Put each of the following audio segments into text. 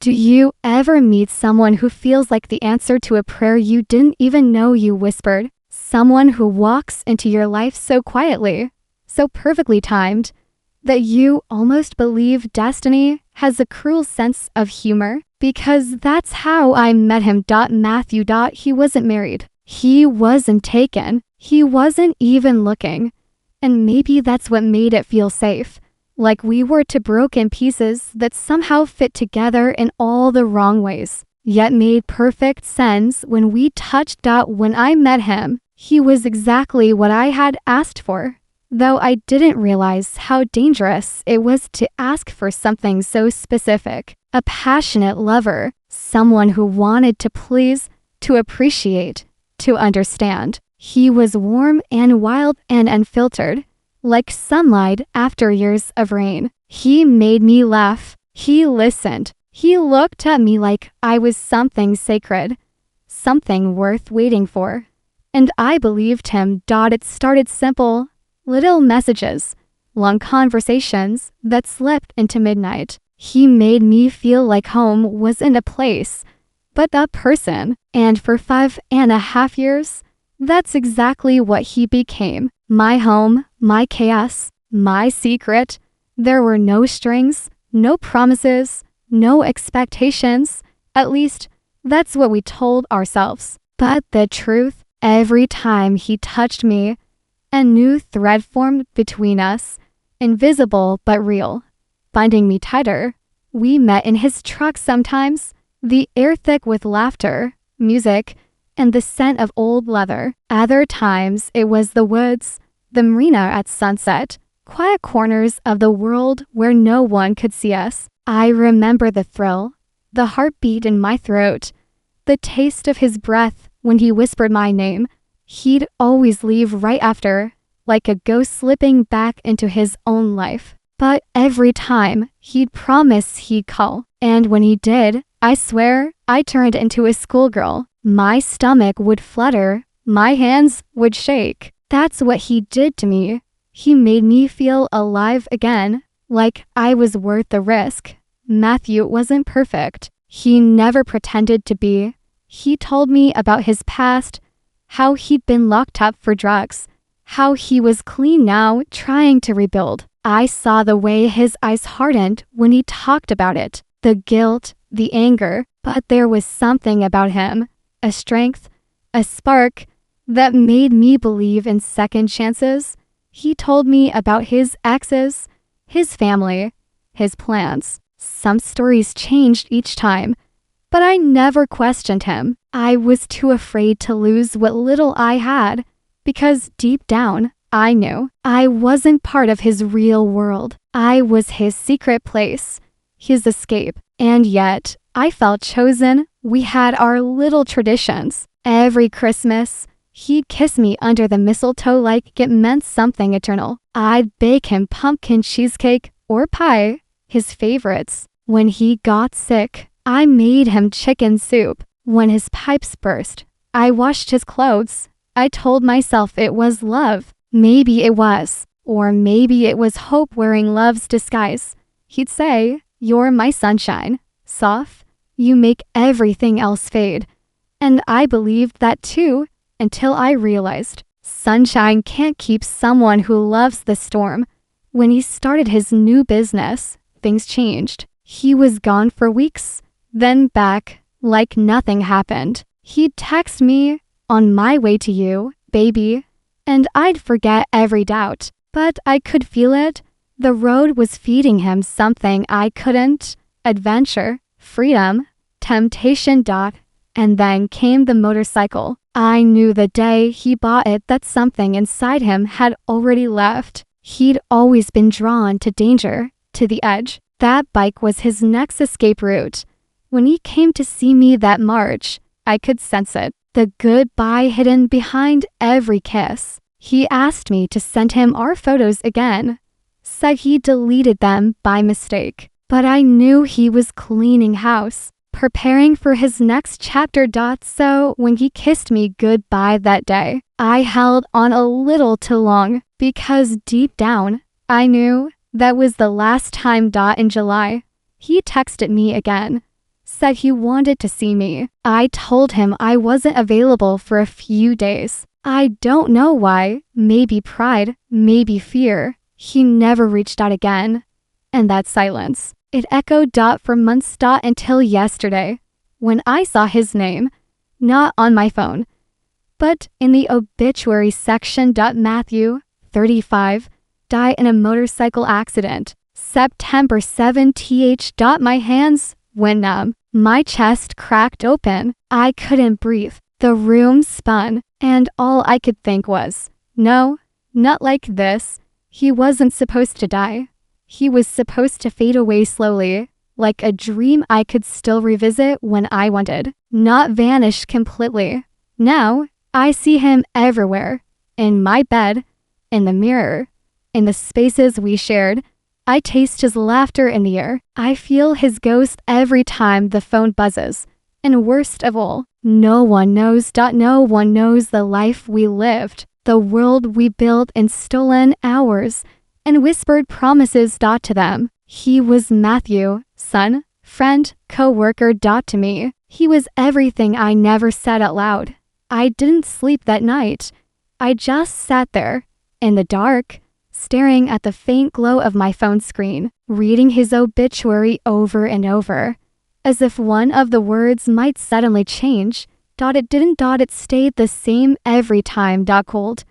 Do you ever meet someone who feels like the answer to a prayer you didn't even know you whispered? Someone who walks into your life so quietly, so perfectly timed, that you almost believe destiny has a cruel sense of humor? Because that's how I met him. Matthew. He wasn't married. He wasn't taken. He wasn't even looking. And maybe that's what made it feel safe. Like we were two broken pieces that somehow fit together in all the wrong ways, yet made perfect sense when we touched. When I met him, he was exactly what I had asked for, though I didn't realize how dangerous it was to ask for something so specific. A passionate lover, someone who wanted to please, to appreciate, to understand. He was warm and wild and unfiltered, like sunlight after years of rain. He made me laugh. He listened. He looked at me like I was something sacred, something worth waiting for. And I believed him. It started simple, little messages, long conversations that slipped into midnight. He made me feel like home wasn't a place, but a person. And for 5.5 years, that's exactly what he became. My home, my chaos, my secret. There were no strings, no promises, no expectations. At least, that's what we told ourselves. But the truth, every time he touched me, a new thread formed between us, invisible but real, binding me tighter. We met in his truck sometimes, the air thick with laughter, music, and the scent of old leather. Other times, it was the woods, the marina at sunset, quiet corners of the world where no one could see us. I remember the thrill, the heartbeat in my throat, the taste of his breath when he whispered my name. He'd always leave right after, like a ghost slipping back into his own life. But every time, he'd promise he'd call. And when he did, I swear, I turned into a schoolgirl. My stomach would flutter, my hands would shake. That's what he did to me. He made me feel alive again, like I was worth the risk. Matthew wasn't perfect. He never pretended to be. He told me about his past, how he'd been locked up for drugs, how he was clean now, trying to rebuild. I saw the way his eyes hardened when he talked about it, the guilt, the anger, but there was something about him, a strength, a spark, that made me believe in second chances. He told me about his exes, his family, his plans. Some stories changed each time, but I never questioned him. I was too afraid to lose what little I had, because deep down, I knew I wasn't part of his real world. I was his secret place, his escape. And yet, I felt chosen. We had our little traditions. Every Christmas, he'd kiss me under the mistletoe like it meant something eternal. I'd bake him pumpkin cheesecake or pie, his favorites. When he got sick, I made him chicken soup. When his pipes burst, I washed his clothes. I told myself it was love. Maybe it was. Or maybe it was hope wearing love's disguise. He'd say, "You're my sunshine. Soft, you make everything else fade." And I believed that too, until I realized sunshine can't keep someone who loves the storm. When he started his new business, things changed. He was gone for weeks, then back, like nothing happened. He'd text me, "On my way to you, baby," and I'd forget every doubt. But I could feel it. The road was feeding him something I couldn't. Adventure, freedom, temptation. And then came the motorcycle. I knew the day he bought it that something inside him had already left. He'd always been drawn to danger, to the edge. That bike was his next escape route. When he came to see me that March, I could sense it. The goodbye hidden behind every kiss. He asked me to send him our photos again. Said he deleted them by mistake. But I knew he was cleaning house, preparing for his next chapter. So when he kissed me goodbye that day, I held on a little too long, because deep down, I knew that was the last time. In July, he texted me again. said he wanted to see me. I told him I wasn't available for a few days. I don't know why. Maybe pride, maybe fear. He never reached out again. And that silence, it echoed for months until yesterday, when I saw his name, not on my phone, but in the obituary section. Matthew, 35, died in a motorcycle accident. September 7th. My hands went numb. My chest cracked open. I couldn't breathe. The room spun, and all I could think was, no, not like this. He wasn't supposed to die. He was supposed to fade away slowly, like a dream I could still revisit when I wanted, not vanish completely. Now, I see him everywhere. In my bed, in the mirror, in the spaces we shared. I taste his laughter in the air. I feel his ghost every time the phone buzzes. And worst of all, no one knows the life we lived, the world we built in stolen hours, and whispered promises to them. He was Matthew, son, friend, co-worker. To me, he was everything I never said out loud. I didn't sleep that night. I just sat there, in the dark, staring at the faint glow of my phone screen, reading his obituary over and over, as if one of the words might suddenly change. It didn't. It stayed the same every time. Cold.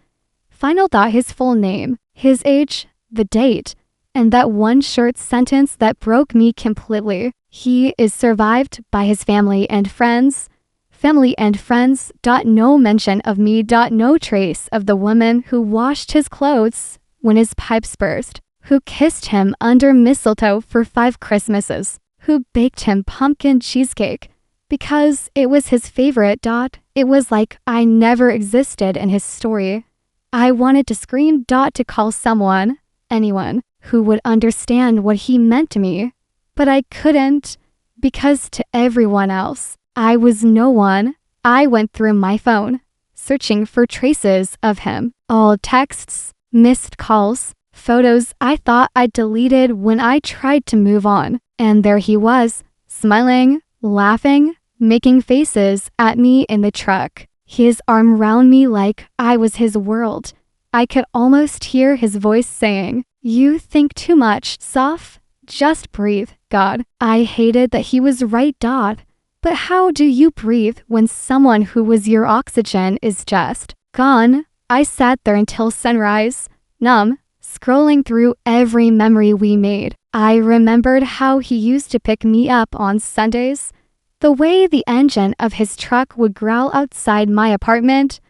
Final. His full name, his age, the date, and that one short sentence that broke me completely. He is survived by his family and friends. Family and friends. No mention of me. No trace of the woman who washed his clothes when his pipes burst, who kissed him under mistletoe for 5 Christmases, who baked him pumpkin cheesecake because it was his favorite. It was like I never existed in his story. I wanted to scream. To call someone, anyone, who would understand what he meant to me, but I couldn't, because to everyone else, I was no one. I went through my phone, searching for traces of him, all texts, missed calls, photos I thought I'd deleted when I tried to move on. And there he was, smiling, laughing, making faces at me in the truck, his arm round me like I was his world. I could almost hear his voice saying, "You think too much, Soph. Just breathe, God." I hated that he was right. But how do you breathe when someone who was your oxygen is just gone? I sat there until sunrise, numb, scrolling through every memory we made. I remembered how he used to pick me up on Sundays, the way the engine of his truck would growl outside my apartment,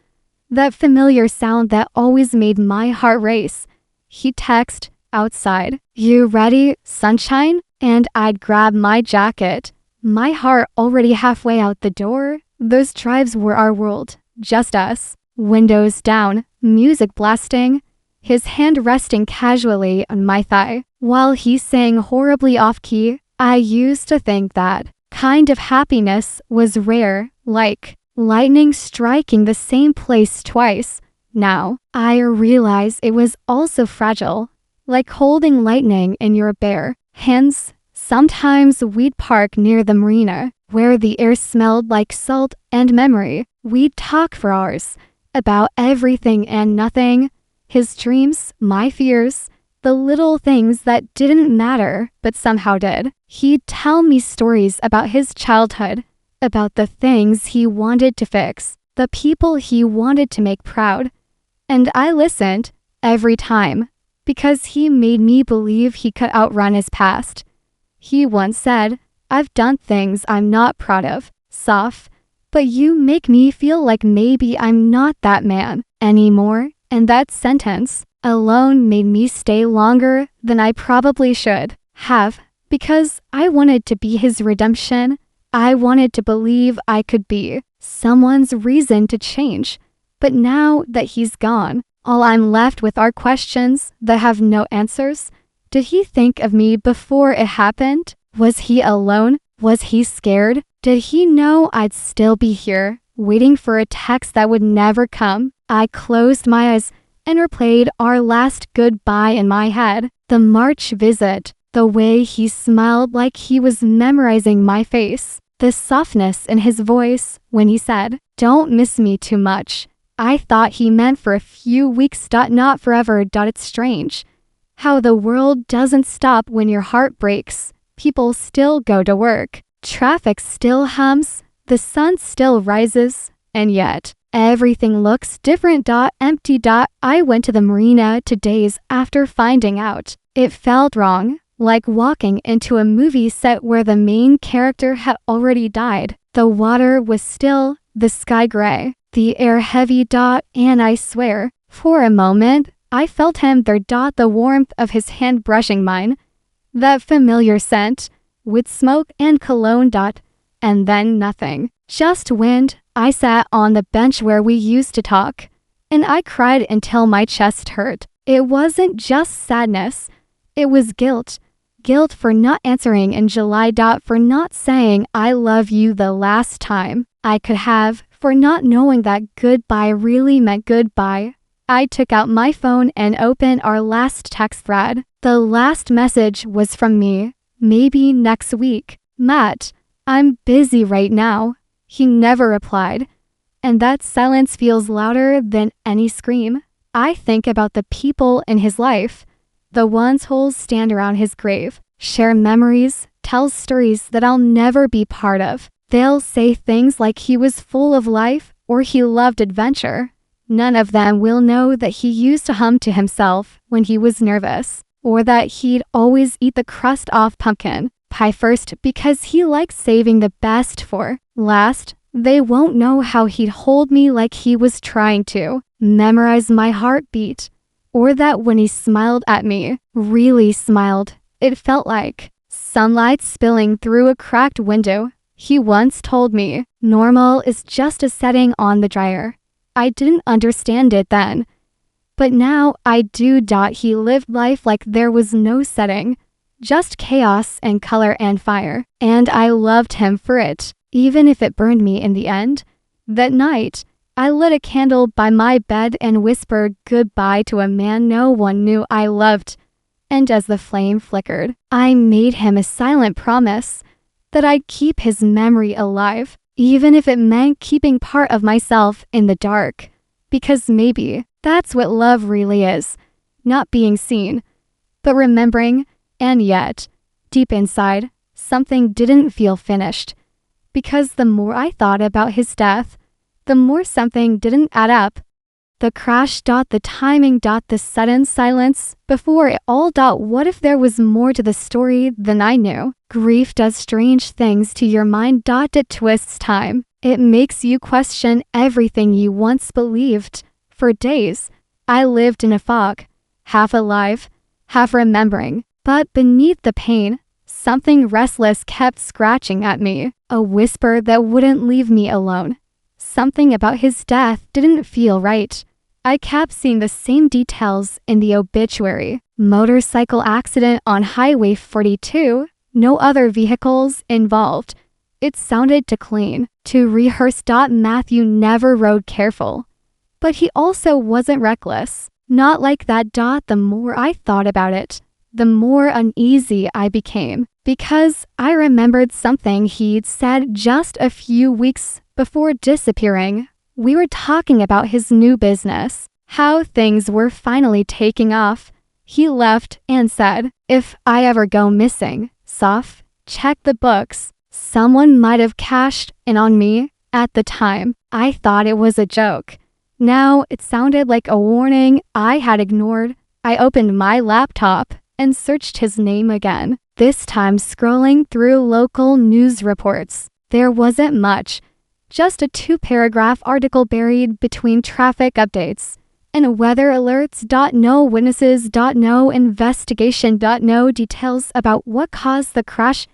that familiar sound that always made my heart race. He'd text outside, "You ready, sunshine?" And I'd grab my jacket, my heart already halfway out the door. Those drives were our world, just us. Windows down, music blasting, his hand resting casually on my thigh, while he sang horribly off-key. I used to think that kind of happiness was rare, like lightning striking the same place twice. Now, I realize it was also fragile, like holding lightning in your bare hands. Sometimes we'd park near the marina, where the air smelled like salt and memory. We'd talk for hours about everything and nothing, his dreams, my fears, the little things that didn't matter but somehow did. He'd tell me stories about his childhood, about the things he wanted to fix, the people he wanted to make proud. And I listened every time, because he made me believe he could outrun his past. He once said, "I've done things I'm not proud of, Soph, but you make me feel like maybe I'm not that man anymore." And that sentence alone made me stay longer than I probably should have, because I wanted to be his redemption. I wanted to believe I could be someone's reason to change. But now that he's gone, all I'm left with are questions that have no answers. Did he think of me before it happened? Was he alone? Was he scared? Did he know I'd still be here, waiting for a text that would never come? I closed my eyes and replayed our last goodbye in my head. The March visit, The way he smiled like he was memorizing my face. The softness in his voice when he said, "Don't miss me too much." I thought he meant for a few weeks, not forever. It's strange how the world doesn't stop when your heart breaks. People still go to work. Traffic still hums. The sun still rises. And yet, everything looks different. Empty. I went to the marina 2 days after finding out. It felt wrong, like walking into a movie set where the main character had already died. The water was still, the sky gray, the air heavy. And I swear, for a moment, I felt him there. The warmth of his hand brushing mine. That familiar scent, with smoke and cologne. And then nothing. Just wind. I sat on the bench where we used to talk, and I cried until my chest hurt. It wasn't just sadness. It was guilt. Guilt for not answering in July. For not saying I love you the last time I could have. For not knowing that goodbye really meant goodbye. I took out my phone and opened our last text thread. The last message was from me. "Maybe next week. Matt, I'm busy right now." He never replied. And that silence feels louder than any scream. I think about the people in his life. The ones who'll stand around his grave, share memories, tell stories that I'll never be part of. They'll say things like he was full of life or he loved adventure. None of them will know that he used to hum to himself when he was nervous, or that he'd always eat the crust off pumpkin pie first because he liked saving the best for last. They won't know how he'd hold me like he was trying to memorize my heartbeat, or that when he smiled at me, really smiled, it felt like sunlight spilling through a cracked window. He once told me, normal is just a setting on the dryer. I didn't understand it then, but now I do. He lived life like there was no setting, just chaos and color and fire, and I loved him for it, even if it burned me in the end. That night, I lit a candle by my bed and whispered goodbye to a man no one knew I loved, and as the flame flickered, I made him a silent promise that I'd keep his memory alive, even if it meant keeping part of myself in the dark, because maybe that's what love really is, not being seen, but remembering. And yet, deep inside, something didn't feel finished, because the more I thought about his death, the more something didn't add up. The crash. The timing. The sudden silence before it all. What if there was more to the story than I knew? Grief does strange things to your mind. It twists time. It makes you question everything you once believed. For days, I lived in a fog, half alive, half remembering. But beneath the pain, something restless kept scratching at me, a whisper that wouldn't leave me alone. Something about his death didn't feel right. I kept seeing the same details in the obituary. Motorcycle accident on Highway 42, no other vehicles involved. It sounded too clean, too rehearsed. Matthew never rode careful, but he also wasn't reckless. Not like that. The more I thought about it, the more uneasy I became, because I remembered something he'd said just a few weeks before disappearing. We were talking about his new business, how things were finally taking off. He left and said, "If I ever go missing, Soph, check the books. Someone might have cashed in on me." At the time, I thought it was a joke. Now it sounded like a warning I had ignored. I opened my laptop and searched his name again, this time scrolling through local news reports. There wasn't much, just a 2-paragraph article buried between traffic updates and weather alerts. No witnesses. No investigation. No details about what caused the crash.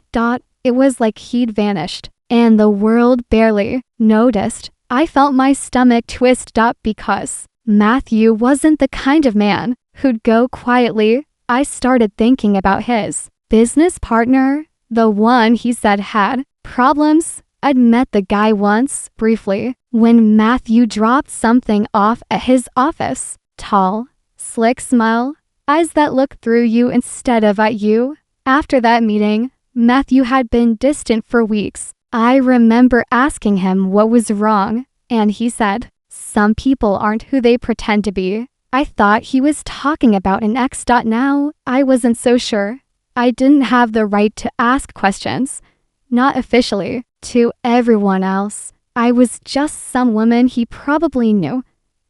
It was like he'd vanished, and the world barely noticed. I felt my stomach twist. Because Matthew wasn't the kind of man who'd go quietly. I started thinking about his business partner, the one he said had problems. I'd met the guy once, briefly, when Matthew dropped something off at his office. Tall, slick smile, eyes that look through you instead of at you. After that meeting, Matthew had been distant for weeks. I remember asking him what was wrong, and he said, "Some people aren't who they pretend to be." I thought he was talking about an ex. Now, I wasn't so sure. I didn't have the right to ask questions. Not officially. To everyone else, I was just some woman he probably knew.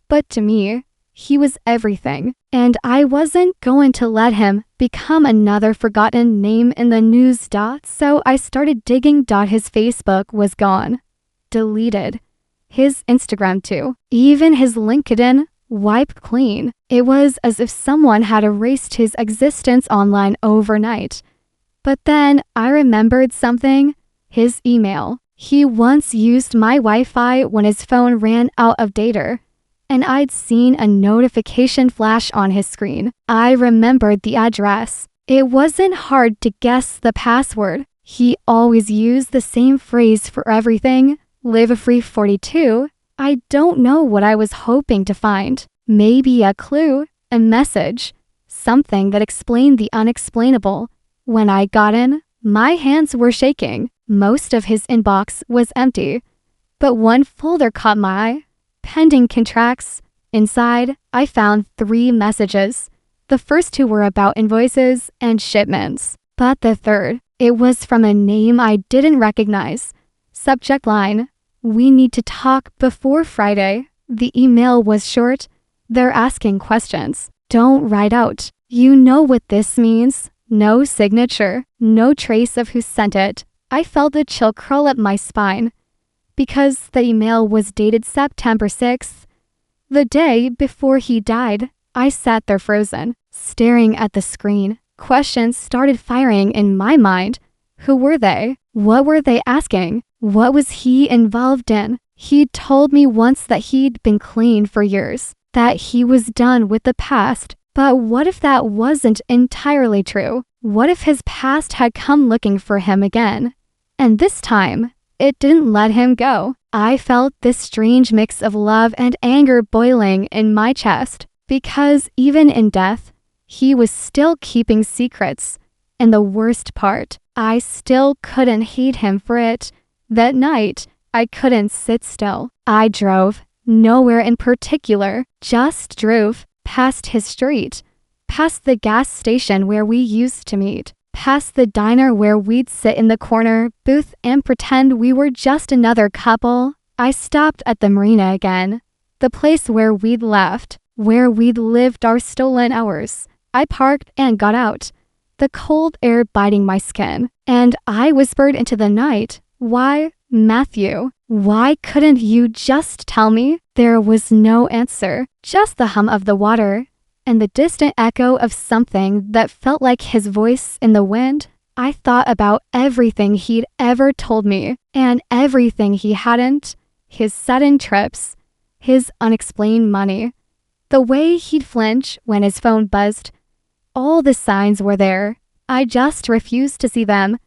But to me, he was everything. And I wasn't going to let him become another forgotten name in the news. So I started digging. His Facebook was gone. Deleted. His Instagram too. Even his LinkedIn wiped clean. It was as if someone had erased his existence online overnight. But then I remembered something. His email. He once used my Wi-Fi when his phone ran out of data, and I'd seen a notification flash on his screen. I remembered the address. It wasn't hard to guess the password. He always used the same phrase for everything. Live free 42. I don't know what I was hoping to find. Maybe a clue, a message, something that explained the unexplainable. When I got in, my hands were shaking. Most of his inbox was empty, but one folder caught my eye. Pending contracts. Inside, I found 3 messages. The first 2 were about invoices and shipments, but the third, it was from a name I didn't recognize. Subject line, "We need to talk before Friday." The email was short. "They're asking questions. Don't write out. You know what this means." No signature, no trace of who sent it. I felt a chill crawl up my spine because the email was dated September 6th. The day before he died. I sat there frozen, staring at the screen. Questions started firing in my mind. Who were they? What were they asking? What was he involved in? He'd told me once that he'd been clean for years, that he was done with the past. But what if that wasn't entirely true? What if his past had come looking for him again? And this time, it didn't let him go. I felt this strange mix of love and anger boiling in my chest, because even in death, he was still keeping secrets. And the worst part, I still couldn't hate him for it. That night, I couldn't sit still. I drove, nowhere in particular, just drove. Past his street, past the gas station where we used to meet, past the diner where we'd sit in the corner booth and pretend we were just another couple. I stopped at the marina again, the place where we'd left, where we'd lived our stolen hours. I parked and got out, the cold air biting my skin, and I whispered into the night, "Why, Matthew? Why couldn't you just tell me?" There was no answer, just the hum of the water and the distant echo of something that felt like his voice in the wind. I thought about everything he'd ever told me and everything he hadn't. His sudden trips, his unexplained money, the way he'd flinch when his phone buzzed. All the signs were there. I just refused to see them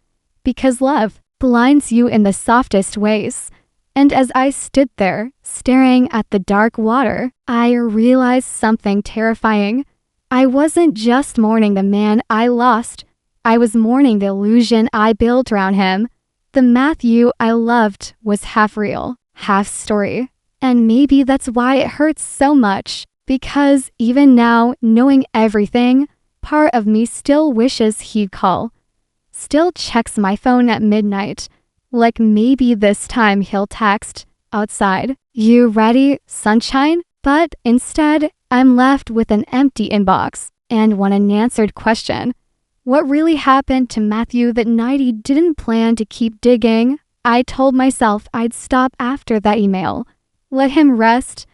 because love blinds you in the softest ways. And as I stood there, staring at the dark water, I realized something terrifying. I wasn't just mourning the man I lost. I was mourning the illusion I built around him. The Matthew I loved was half real, half story. And maybe that's why it hurts so much, because even now, knowing everything, part of me still wishes he'd call. Still checks my phone at midnight. Like maybe this time he'll text, "Outside. You ready, sunshine?" But instead, I'm left with an empty inbox and one unanswered question. What really happened to Matthew that night he didn't plan to keep digging? I told myself I'd stop after that email. Let him rest.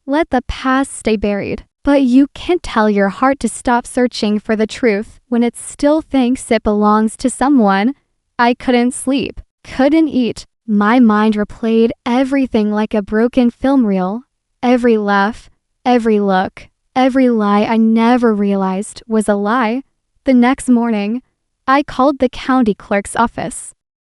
Let the past stay buried. But you can't tell your heart to stop searching for the truth when it still thinks it belongs to someone. I couldn't sleep. Couldn't eat. My mind replayed everything like a broken film reel. Every laugh, every look, every lie I never realized was a lie. The next morning, I called the county clerk's office.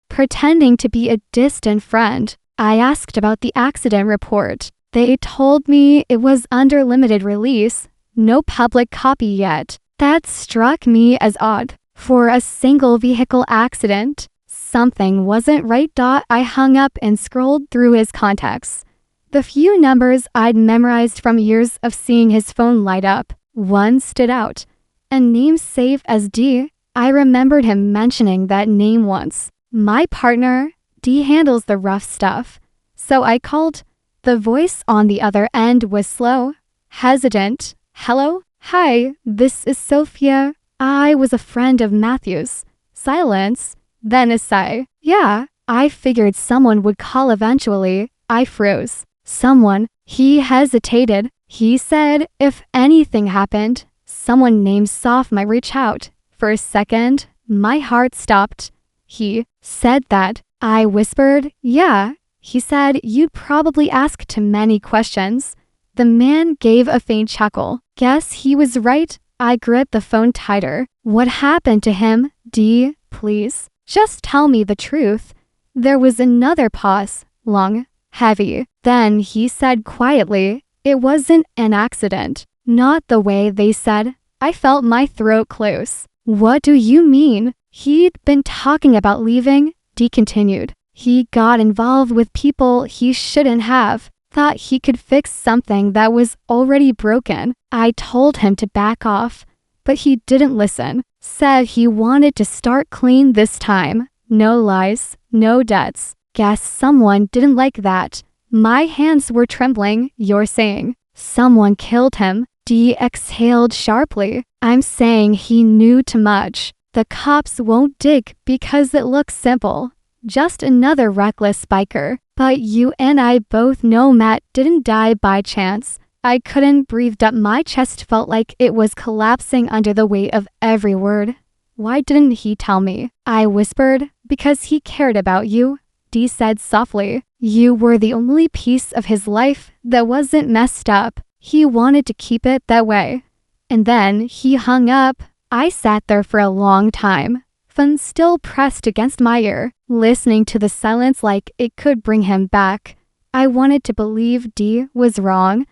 Pretending to be a distant friend, I asked about the accident report. They told me it was under limited release, no public copy yet. That struck me as odd. for a single vehicle accident. Something wasn't right. I hung up and scrolled through his contacts. The few numbers I'd memorized from years of seeing his phone light up. One stood out. A name saved as D. I remembered him mentioning that name once. My partner, D, handles the rough stuff. So I called. The voice on the other end was slow, hesitant. Hello? Hi, this is Sophia. I was a friend of Matthew's. Silence. Then a sigh. Yeah, I figured someone would call eventually. I froze. Someone. He hesitated. He said if anything happened, someone named Soph might reach out. For a second, my heart stopped. He said that. I whispered, yeah. He said you'd probably ask too many questions. The man gave a faint chuckle. Guess he was right. I gripped the phone tighter. What happened to him? D, please. Just tell me the truth. There was another pause. Long, heavy. Then he said quietly, it wasn't an accident. Not the way they said. I felt my throat close. What do you mean? He'd been talking about leaving, D continued. He got involved with people he shouldn't have. Thought he could fix something that was already broken. I told him to back off, but he didn't listen. Said he wanted to start clean this time. No lies, no debts. Guess someone didn't like that. My hands were trembling. You're saying someone killed him? D exhaled sharply. I'm saying he knew too much. The cops won't dig because it looks simple. Just another reckless biker. But you and I both know Matt didn't die by chance. I couldn't breathe. My chest felt like it was collapsing under the weight of every word. Why didn't he tell me? I whispered. Because he cared about you. D said softly. You were the only piece of his life that wasn't messed up. He wanted to keep it that way. And then he hung up. I sat there for a long time, phone still pressed against my ear, listening to the silence like it could bring him back. I wanted to believe D was wrong,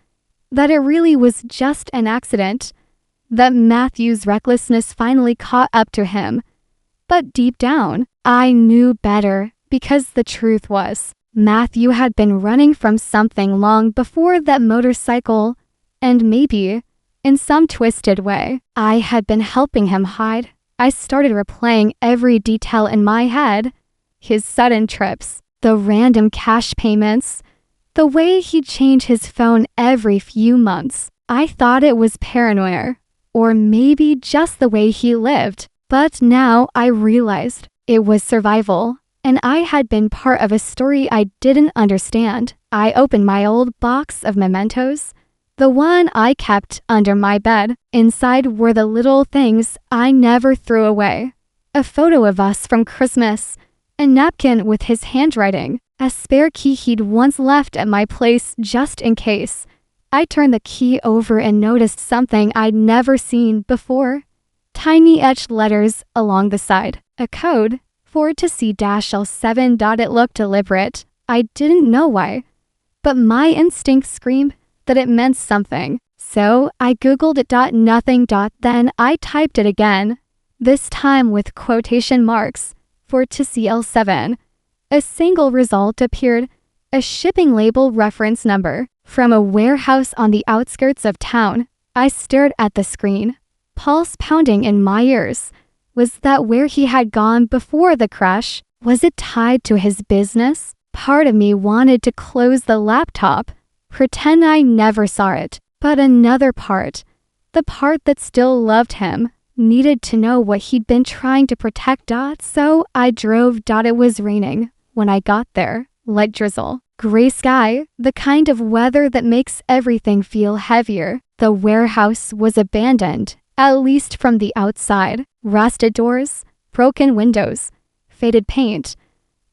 that it really was just an accident, that Matthew's recklessness finally caught up to him. But deep down, I knew better, because the truth was, Matthew had been running from something long before that motorcycle, and maybe, in some twisted way, I had been helping him hide. I started replaying every detail in my head. His sudden trips, the random cash payments, the way he'd change his phone every few months. I thought it was paranoia, or maybe just the way he lived. But now I realized it was survival, and I had been part of a story I didn't understand. I opened my old box of mementos, the one I kept under my bed. Inside were the little things I never threw away. A photo of us from Christmas, a napkin with his handwriting, a spare key he'd once left at my place just in case. I turned the key over and noticed something I'd never seen before. Tiny etched letters along the side. A code, 4-C-L7. It looked deliberate. I didn't know why, but my instinct screamed that it meant something. So I googled it. Nothing. Then I typed it again, this time with quotation marks, 4-C-L7. A single result appeared, a shipping label reference number, from a warehouse on the outskirts of town. I stared at the screen, pulse pounding in my ears. Was that where he had gone before the crash? Was it tied to his business? Part of me wanted to close the laptop, pretend I never saw it. But another part, the part that still loved him, needed to know what he'd been trying to protect. So I drove. It was raining when I got there. Light drizzle. Gray sky, the kind of weather that makes everything feel heavier. The warehouse was abandoned, at least from the outside. Rusted doors, broken windows, faded paint.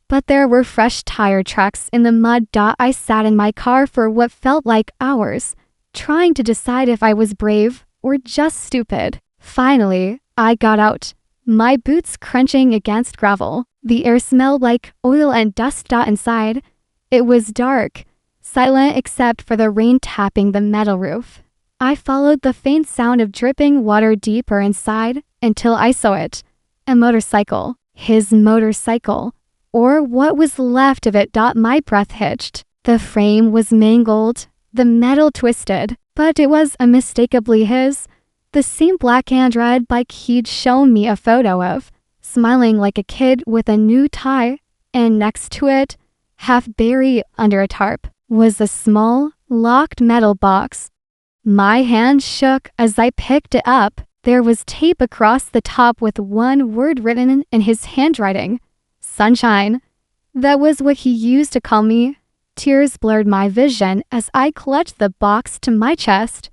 But there were fresh tire tracks in the mud. I sat in my car for what felt like hours, trying to decide if I was brave or just stupid. Finally, I got out, my boots crunching against gravel. The air smelled like oil and dust. Inside, it was dark, silent except for the rain tapping the metal roof. I followed the faint sound of dripping water deeper inside until I saw it. A motorcycle. His motorcycle. Or what was left of it. My breath hitched. The frame was mangled, the metal twisted, but it was unmistakably his. The same black and red bike he'd shown me a photo of, smiling like a kid with a new tie, and next to it, half buried under a tarp, was a small, locked metal box. My hand shook as I picked it up. There was tape across the top with one word written in his handwriting. Sunshine. That was what he used to call me. Tears blurred my vision as I clutched the box to my chest.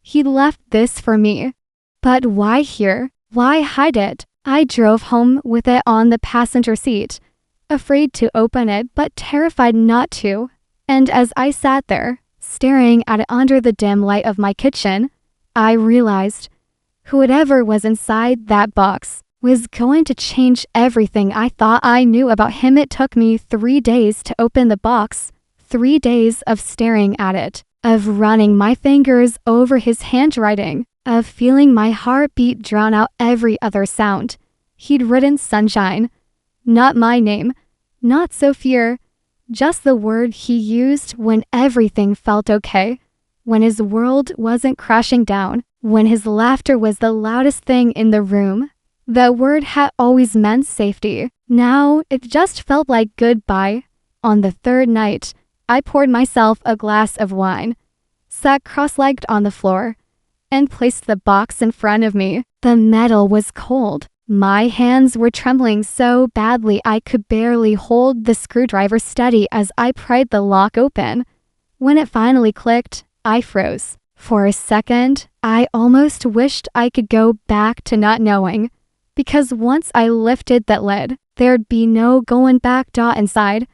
He left this for me. But why here? Why hide it? I drove home with it on the passenger seat, afraid to open it but terrified not to. And as I sat there, staring at it under the dim light of my kitchen, I realized whoever was inside that box was going to change everything I thought I knew about him. It took me 3 days to open the box. 3 days of staring at it, of running my fingers over his handwriting, of feeling my heartbeat drown out every other sound. He'd written sunshine. Not my name, not Sophia, just the word he used when everything felt okay, when his world wasn't crashing down, when his laughter was the loudest thing in the room. That word had always meant safety. Now it just felt like goodbye. On the third night, I poured myself a glass of wine, sat cross-legged on the floor, and placed the box in front of me. The metal was cold. My hands were trembling so badly I could barely hold the screwdriver steady as I pried the lock open. When it finally clicked, I froze. For a second, I almost wished I could go back to not knowing, because once I lifted that lid, there'd be no going back. Inside,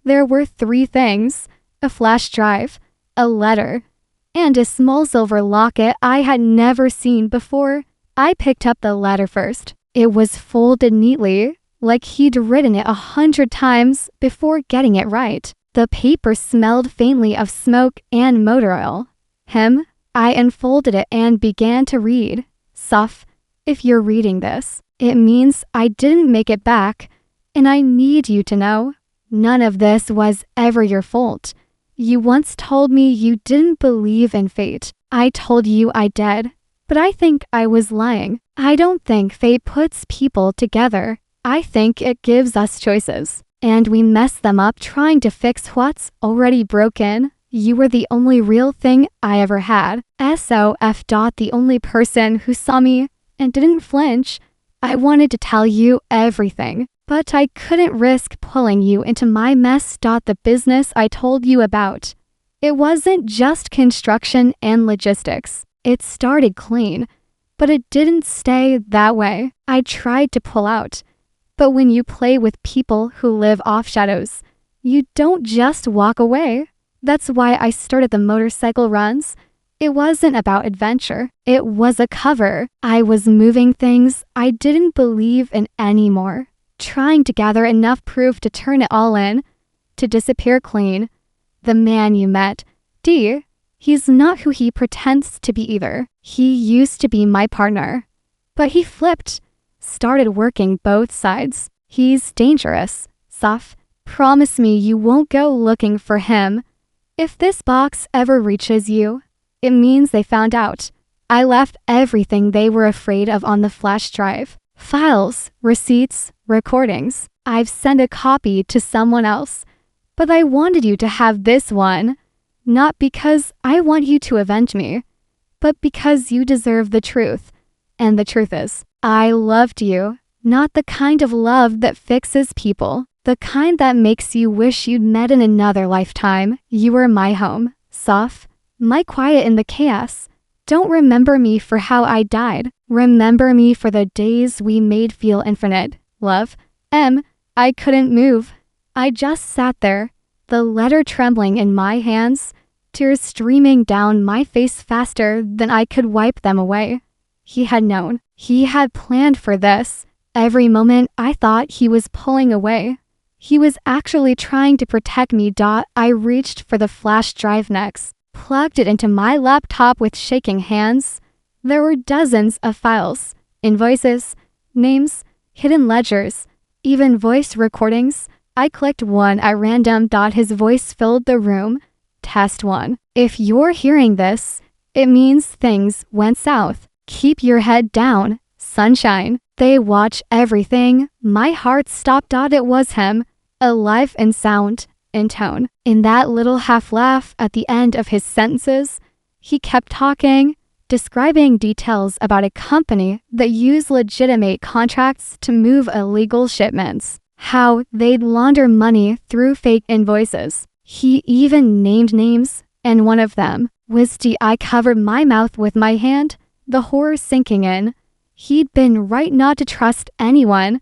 there were 3 things: a flash drive, a letter, and a small silver locket I had never seen before. I picked up the letter first. It was folded neatly, like he'd written it 100 times before getting it right. The paper smelled faintly of smoke and motor oil. Him. I unfolded it and began to read. Soph, if you're reading this, it means I didn't make it back, and I need you to know. None of this was ever your fault. You once told me you didn't believe in fate. I told you I did, but I think I was lying. I don't think fate puts people together. I think it gives us choices, and we mess them up trying to fix what's already broken. You were the only real thing I ever had. SOF. The only person who saw me and didn't flinch. I wanted to tell you everything, but I couldn't risk pulling you into my mess. The business I told you about, it wasn't just construction and logistics. It started clean, but it didn't stay that way. I tried to pull out, but when you play with people who live off shadows, you don't just walk away. That's why I started the motorcycle runs. It wasn't about adventure. It was a cover. I was moving things I didn't believe in anymore, trying to gather enough proof to turn it all in, to disappear clean. The man you met, D, he's not who he pretends to be either. He used to be my partner, but he flipped, started working both sides. He's dangerous. Soph, promise me you won't go looking for him. If this box ever reaches you, it means they found out. I left everything they were afraid of on the flash drive. Files, receipts, recordings. I've sent a copy to someone else, but I wanted you to have this one. Not because I want you to avenge me, but because you deserve the truth. And the truth is, I loved you. Not the kind of love that fixes people. The kind that makes you wish you'd met in another lifetime. You were my home. Soph, my quiet in the chaos. Don't remember me for how I died. Remember me for the days we made feel infinite. Love, M. I couldn't move. I just sat there, the letter trembling in my hands, tears streaming down my face faster than I could wipe them away. He had known. He had planned for this. Every moment I thought he was pulling away, he was actually trying to protect me. I reached for the flash drive next, plugged it into my laptop with shaking hands. There were dozens of files, invoices, names, hidden ledgers, even voice recordings. I clicked one at random. His voice filled the room. Test 1. If you're hearing this, it means things went south. Keep your head down, sunshine. They watch everything. My heart stopped. It was him, alive in sound, in tone. In that little half laugh at the end of his sentences, he kept talking, describing details about a company that used legitimate contracts to move illegal shipments, how they'd launder money through fake invoices. He even named names, and one of them was D. I covered my mouth with my hand, the horror sinking in. He'd been right not to trust anyone.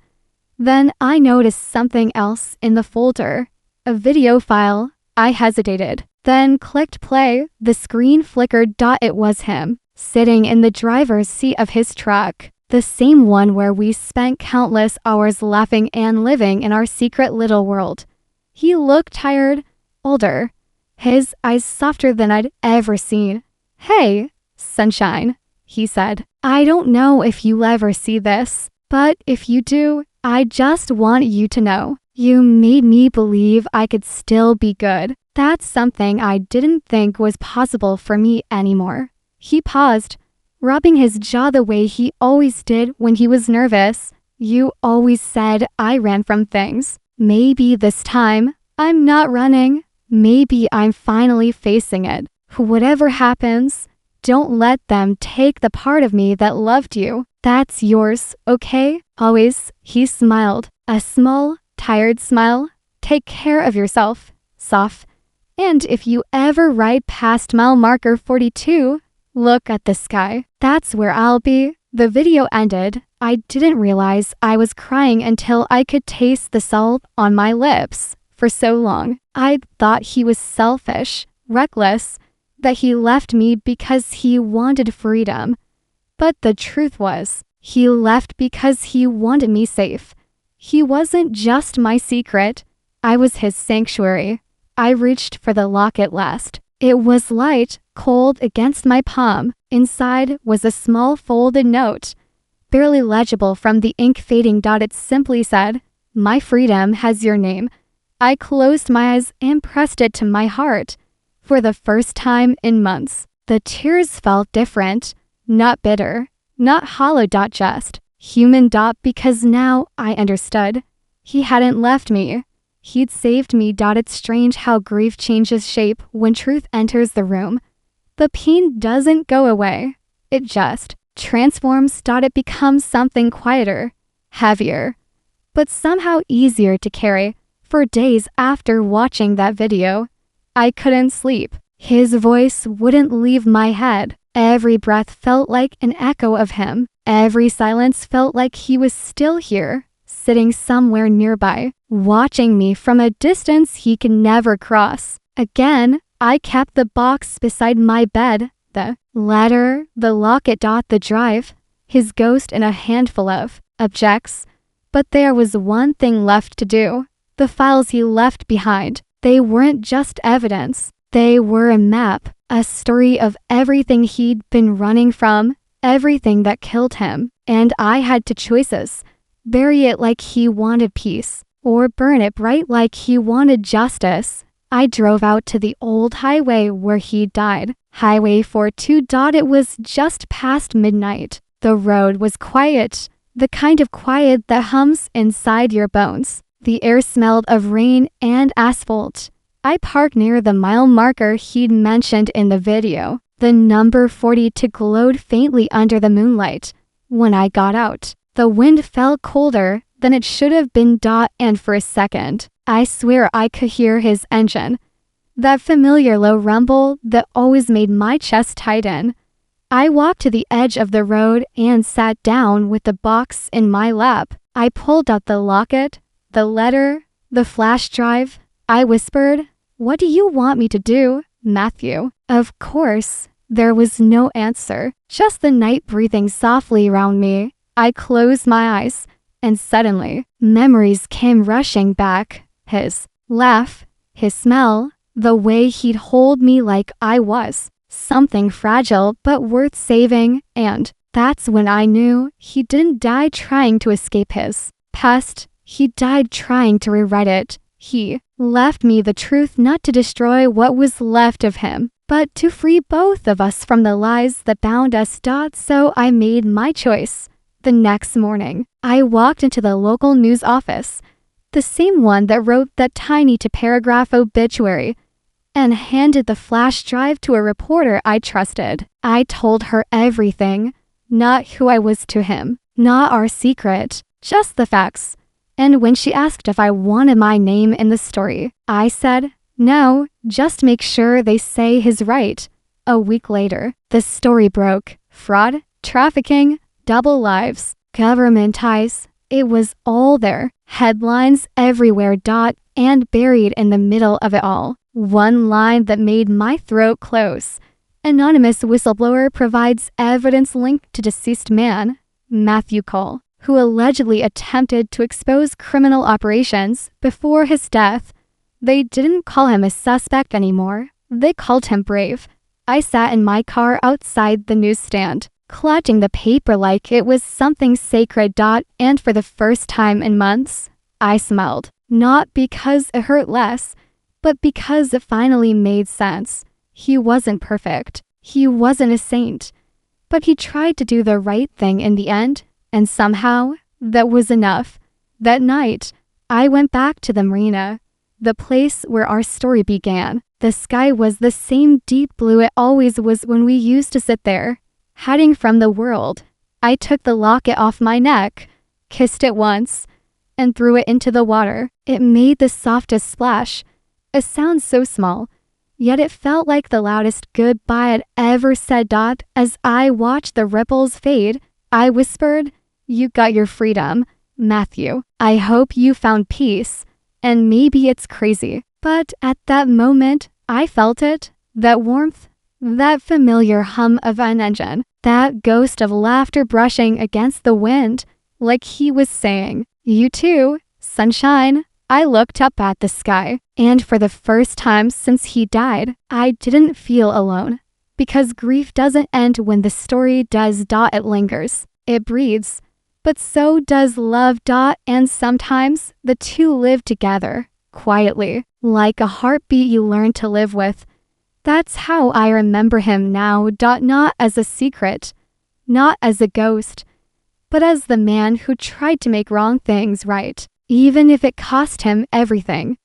Then I noticed something else in the folder, a video file. I hesitated, then clicked play. The screen flickered. It was him, sitting in the driver's seat of his truck, the same one where we spent countless hours laughing and living in our secret little world. He looked tired, older, his eyes softer than I'd ever seen. "Hey, sunshine," he said. "I don't know if you'll ever see this, but if you do, I just want you to know. You made me believe I could still be good. That's something I didn't think was possible for me anymore." He paused, rubbing his jaw the way he always did when he was nervous. "You always said I ran from things. Maybe this time, I'm not running. Maybe I'm finally facing it. Whatever happens, don't let them take the part of me that loved you. That's yours, okay? Always." He smiled, a small, tired smile. "Take care of yourself, Soph. And if you ever ride past mile marker 42, look at the sky. That's where I'll be." The video ended. I didn't realize I was crying until I could taste the salt on my lips. For so long, I'd thought he was selfish, reckless, that he left me because he wanted freedom. But the truth was, he left because he wanted me safe. He wasn't just my secret. I was his sanctuary. I reached for the locket last. It was light, cold against my palm. Inside was a small folded note, barely legible from the ink fading. It simply said, "My freedom has your name." I closed my eyes and pressed it to my heart. For the first time in months, the tears felt different, not bitter, not hollow. Just human. Because now I understood. He hadn't left me. He'd saved me. It's strange how grief changes shape when truth enters the room. The pain doesn't go away. It just transforms. It becomes something quieter, heavier, but somehow easier to carry. For days after watching that video, I couldn't sleep. His voice wouldn't leave my head. Every breath felt like an echo of him. Every silence felt like he was still here, sitting somewhere nearby, watching me from a distance he could never cross. Again, I kept the box beside my bed, the letter, the locket. The drive, his ghost in a handful of objects. But there was one thing left to do. The files he left behind. They weren't just evidence. They were a map, a story of everything he'd been running from, everything that killed him. And I had two choices. Bury it like he wanted peace, or burn it bright like he wanted justice. I drove out to the old highway where he died, Highway 42. It was just past midnight. The road was quiet, the kind of quiet that hums inside your bones. The air smelled of rain and asphalt. I parked near the mile marker he'd mentioned in the video. The number 42 glowed faintly under the moonlight. When I got out, the wind felt colder than it should have been. And for a second, I swear I could hear his engine. That familiar low rumble that always made my chest tighten. I walked to the edge of the road and sat down with the box in my lap. I pulled out the locket, the letter, the flash drive. I whispered, "What do you want me to do, Matthew?" Of course, there was no answer, just the night breathing softly around me. I closed my eyes, and suddenly, memories came rushing back. His laugh, his smell, the way he'd hold me like I was something fragile but worth saving, and That's when I knew he didn't die trying to escape his past. He died trying to rewrite it. He left me the truth not to destroy what was left of him, but to free both of us from the lies that bound us. So I made my choice. The next morning, I walked into the local news office, the same one that wrote that tiny to paragraph obituary, and handed the flash drive to a reporter I trusted. I told her everything, not who I was to him, not our secret, just the facts. And when she asked if I wanted my name in the story, I said, no, just make sure they say he's right. A week later, the story broke. Fraud, trafficking, double lives, government ties. It was all there. Headlines everywhere. And buried in the middle of it all, one line that made my throat close. Anonymous whistleblower provides evidence linked to deceased man, Matthew Cole, who allegedly attempted to expose criminal operations before his death. They didn't call him a suspect anymore. They called him brave. I sat in my car outside the newsstand, clutching the paper like it was something sacred. And for the first time in months, I smiled. Not because it hurt less, but because it finally made sense. He wasn't perfect. He wasn't a saint. But he tried to do the right thing in the end, and somehow, that was enough. That night, I went back to the marina, the place where our story began. The sky was the same deep blue it always was when we used to sit there, hiding from the world. I took the locket off my neck, kissed it once, and threw it into the water. It made the softest splash, a sound so small, yet it felt like the loudest goodbye I'd ever said. As I watched the ripples fade, I whispered, you got your freedom, Matthew. I hope you found peace. And maybe it's crazy, but at that moment, I felt it, that warmth, that familiar hum of an engine, that ghost of laughter brushing against the wind, like he was saying, you too, sunshine. I looked up at the sky, and for the first time since he died, I didn't feel alone. Because grief doesn't end when the story does. It lingers, it breathes. But so does love. And sometimes the two live together, quietly, like a heartbeat you learn to live with. That's how I remember him now. Not as a secret, not as a ghost, but as the man who tried to make wrong things right, even if it cost him everything.